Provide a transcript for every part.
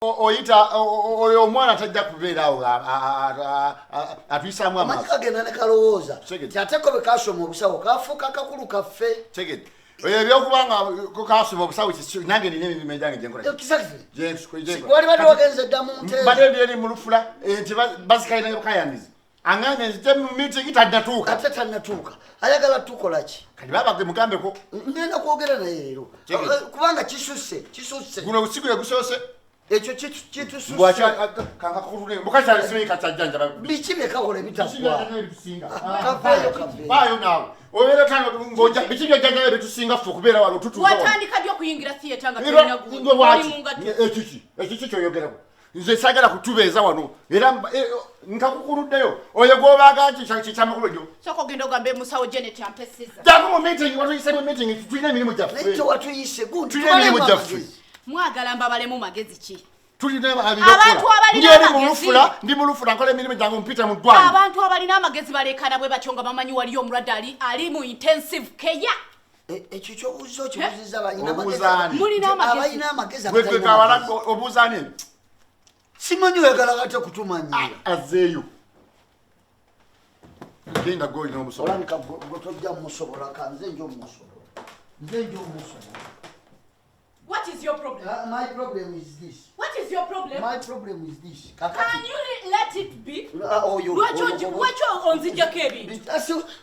oyita oyo omwana tajja kubeerawo atwisamu amaaso kagenda ne kalowooza kyateko bwe kasoma obusawo kafuuka kakulu kaffe tegedde oyo ebyokubanga kasoma obusawo nange nina emirimu egyange wali badde wagenze ddamu mbadde ndi eri mu lufula nti bazikalina kayanizi anganya nzite mu meeting tannatuuka ate tannatuuka ayagala tukolaki kati babage mugambeko ngenda kwogera naye leero kubanga kisusse guno busiku yegusoose ekyo kitususse mukazi alisomeka kyajjanja biki byekakola ebitaggwabayo naawe obeera tano ngoja biki byajjanja ebitusinga ffe okubeera wano watandika ddi okuyingira theatre nga ekiki kyoyogerako nze sagala kutubeeza wano era nkakukuluddeyo oyo gwobaga kikyamakulu gyo soko genda ogambe musawo Janet ampesiza jangu mu meeting watuyise mu meeting tulina emirimu gyaffe naye watuyise tulina emirimu gyaffe mwagala mbabalemu magezi ki tulina abantu ndi mu lufula nkola emirimu gyange mpita mu ddwaliro abantu abalina amagezi balekana bwe batyo nga bamanyi waliyo omulwadde ali mu intensive care ekyo kyobuuza okibuuziza balina amagezi obuuzaani simanyi oyagala kate kutumanyira azeeyo genda golina omusobola olabika gwe tojja mumusobola kanze njo mumusobola What is your problem? My problem is this. What is your problem? My problem is this. Can you let it be? What onzija kebi?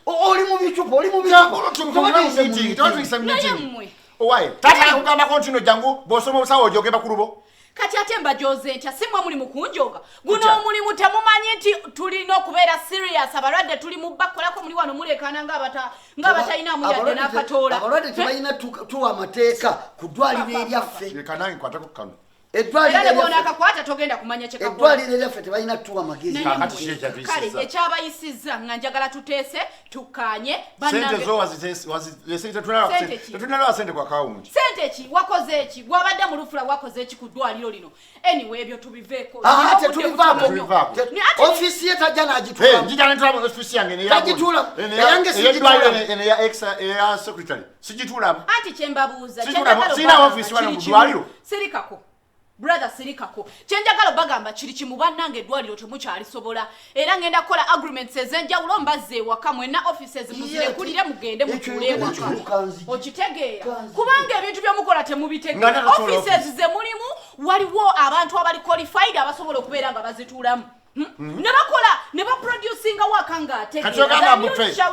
Oli mu bicupa. Why? Tata kugamba kontino jangu bosoma obusawo ojogeba kulubo. Kati ate mbajoze ntya simwe muli mukunjoga. Guno mulimu temumanyi nti tulina okubeera serious abalwadde tuli mu bakolako muli wano mulekana ng'abatalina muyadde n'akatoola. Abalwadde tebalina tuwa amateeka ku ddwaliro eryaffe. Kanange nkwatako kano. Eddwaliro akakwata togenda kumanya kye kakola. Eddwaliro eryaffe tebalina tuwa magezi. Kale ekyabayisizza nga njagala tuteese tukkaanye sente zo tetunalawa sente kwa kawunti. Sente ki wakoze eki gwabadde mu lufula wakoze eki ku ddwaliro lino anyway ebyo tubiveeko tetubivaako ofisi ye tajja n'agitula njija netulamu ofisi yange tagitula eyange sigitula eya secretary sigitulamu anti kyembabuuza sina ofisi wano mu ddwaliro sirikako brother sirikako kyenjagala bagamba kiri kimu bannange eddwaliro temukyalisobola era ngenda kukola agreements ez'enjawulo mbazze ewaka mwena offices muzirekulire mugende mutuule ewaka okitegeera kubanga ebintu byomukola temubitegeera offices ze mulimu waliwo abantu abali qualified abasobola okubeera nga bazituulamu ne bakola ne baproducinga waka ng'ategeera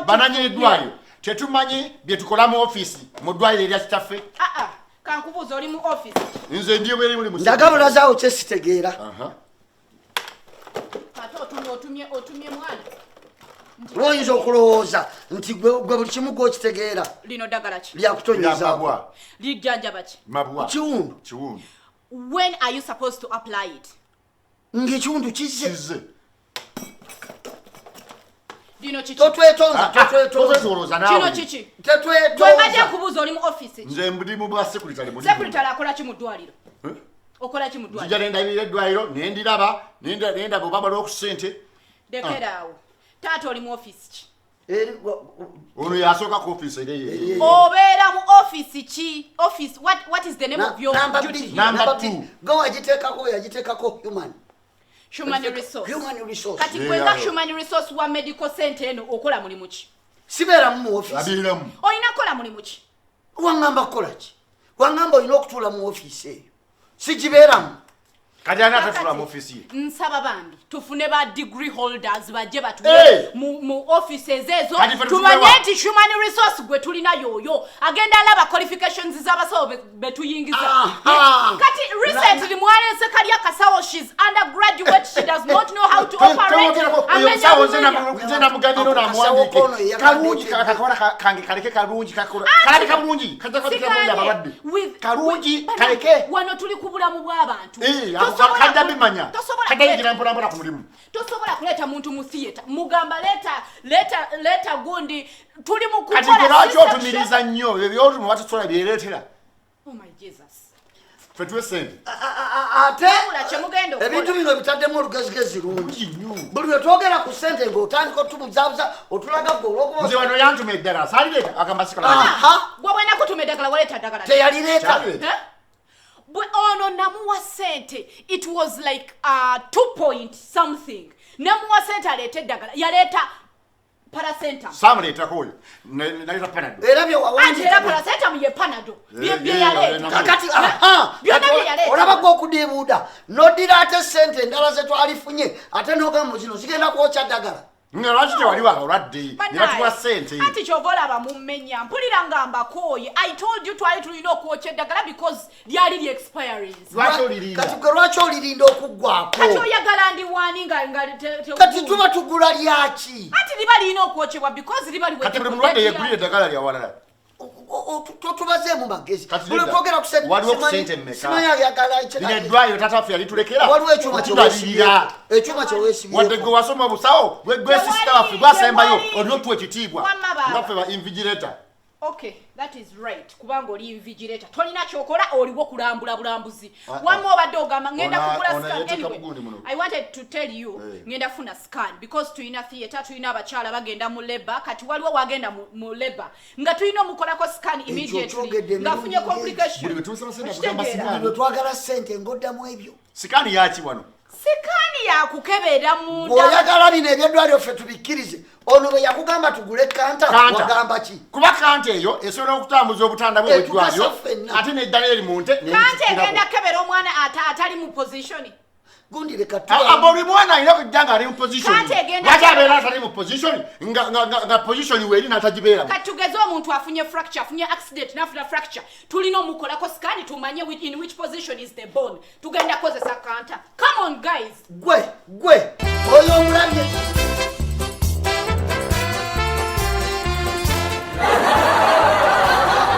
bananyini eddwaliro tetumanyi bye tukola mu office mu ddwaliro erya kitaffe kankubuuza oli mu office nze ndiyo bweri muli ndagabula zaawo kyesitegeera kati otumye mwana lwoyinza okulowooza nti gwe buli kimu gwokitegeera lino ddagala ki lyakutonyeza lijjanjaba ki kiwundu when are you supposed to apply it ng'ekiwundu kizze dino kiki totwetonza kino kiki bajja kubuuza oli mu office nze ndi mu bwa secretary akola ki mu ddwaliro okola ki mu ddwaliro nzija nendabira eddwaliro nendiraba nendaba obamba lw'okusente dekeraawo taata oli mu office ki ono yasooka ku office ereye obeera mu office ki office what is the name of your duty number 2 gawagiteekako yagiteekako human resource kati yeah. kwenga human resource wa medical center eno okola mulimu ki sibeeramu mu office abiramu olina kola mulimu ki wangamba kukola ki wangamba olina okutuula mu office eyo sigibeeramu kati ani atatula mu office ye nsaba bambi tufune ba degree holders bajje batule mu offices ezo tumanye nti human resource gwe tulina yoyo agenda alaba qualifications z'abasawo betuyingiza kati recently mwalese kali akasawo she's undergraduate she does not know how to operate amasawo zena muganiro na mwandike kalungi kakakora kange kaleke kalungi kakora kaleke kalungi katakora abalwadde kalungi kaleke wano tuli kubulamu bw'abantu kada bimanya kada yigira mpora ku mulimu tosobola kuleta muntu mu theater mugamba leta gundi tuli mu kukola kati lwaki otumiriza nnyo ebyo mu batusola byeretera oh my jesus fetwe sente ate mugendo ebintu bino bitaddemu olugezigezi lungi buli lwe twogera ku sente ng'otandika otumuzabuza otulaga gwe nze wano yantuma eddagala saalireta agamba sikola gwe bwena kutuma eddagala waleeta ddagala teyalireeta bwe ono namuwa sente it was like 2 point something namuwa sente aleeta eddagala yaleeta paracetam samuleta koyo naleta panado era byo wawanje era paracetam ye panado bye yaleeta kakati byonna bye yaleeta olaba ko okudibuuda nodira ate sente endala ze twalifunye ate n'ogamba zino zigenda kwokya ddagala lwaki tewaliwo abalwadde nebatuwa sente ati kyova olaba mummenya mpulira ngamba kooye I told you twali tulina okwokya eddagala because lyali li expirings kati gwe lwaki olirinda okuggwako kati oyagala ndiwani nga kati tuba tugula lyaki ati liba lirina okwokyebwa because liba kati buli mulwadde yegulira eddagala lyawalala tubazeemu magezi twogera ku sente mmeka eddwaliro tataffe yalitulekera waliwo ekyuma wadde gwe wasoma obusawo gwesisita waffe gwasembayo olina otuwa ekitiibwa ngaffe ba invigilator okay that is right kubanga oli invigilator tolina kyokola oliwo kulambula bulambuzi wamwe obadde ogamba ngenda kugula scan anyway I wanted to tell you ngenda funa scan because tulina theater tulina abakyala bagenda mu labor kati waliwo wagenda mu labor nga tulina omukolako scan immediately ngafunye complication twagala sente ngoddamu ebyo sikani yaki wano sikani yakukebera munda oyagala bino ebyeddwaliro ffe tubikkirize ono bwe yakugamba tugule kanta wagamba ki kuba kanta eyo esobola okutambuza obutanda bwe bw'eddwaliro ate neddala eri mu nte kanta egenda kebera omwana atali mu position gundire buli mwana alina okujja nga ali mu position lwaki abeera atali mu position nga position weeri n'atagibeeramu kati tugeze omuntu afunye fracture afunye accident n'afuna fracture tulina omukolako scan tumanye in which position is the bone tugenda kozesa kanta come on guys gwe oyo omulabye